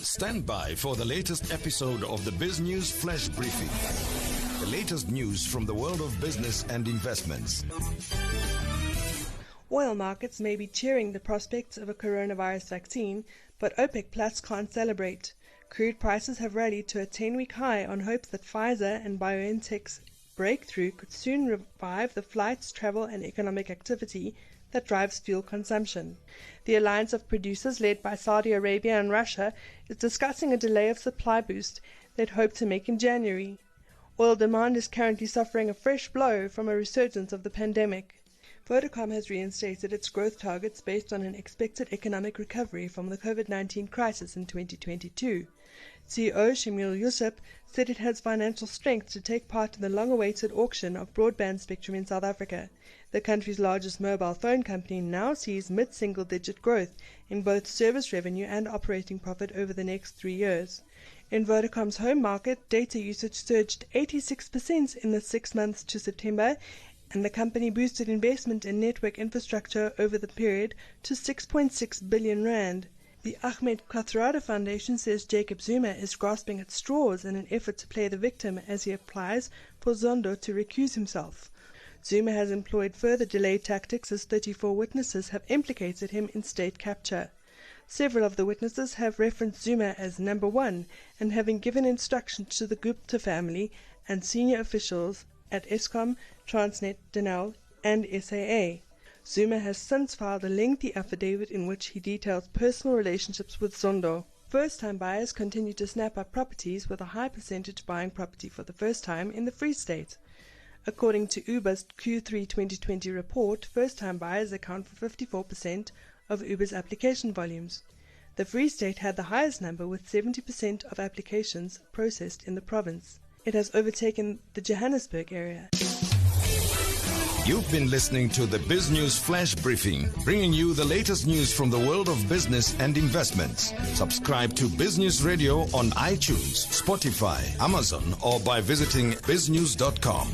Stand by for the latest episode of the Biz News Flash Briefing. The latest news from the world of business and investments. Oil markets may be cheering the prospects of a coronavirus vaccine, but OPEC Plus can't celebrate. Crude prices have rallied to a 10-week high on hopes that Pfizer and BioNTech's breakthrough could soon revive the flights, travel and economic activity that drives fuel consumption. The alliance of producers led by Saudi Arabia and Russia is discussing a delay of supply boost they'd hoped to make in January. Oil demand is currently suffering a fresh blow from a resurgence of the pandemic. Vodacom has reinstated its growth targets based on an expected economic recovery from the COVID-19 crisis in 2022. CEO Shamil Yusuf said it has financial strength to take part in the long-awaited auction of broadband spectrum in South Africa. The country's largest mobile phone company now sees mid-single-digit growth in both service revenue and operating profit over the next 3 years. In Vodacom's home market, data usage surged 86% in the 6 months to September, and the company boosted investment in network infrastructure over the period to 6.6 billion rand. The Ahmed Kathrada Foundation says Jacob Zuma is grasping at straws in an effort to play the victim as he applies for Zondo to recuse himself. Zuma has employed further delay tactics as 34 witnesses have implicated him in state capture. Several of the witnesses have referenced Zuma as number one and having given instructions to the Gupta family and senior officials at Eskom, Transnet, Denel and SAA. Zuma has since filed a lengthy affidavit in which he details personal relationships with Zondo. First-time buyers continue to snap up properties, with a high percentage buying property for the first time in the Free State. According to Uber's Q3 2020 report, first-time buyers account for 54% of Uber's application volumes. The Free State had the highest number, with 70% of applications processed in the province. It has overtaken the Johannesburg area. You've been listening to the Biz News Flash Briefing, bringing you the latest news from the world of business and investments. Subscribe to Biz News Radio on iTunes, Spotify, Amazon, or by visiting biznews.com.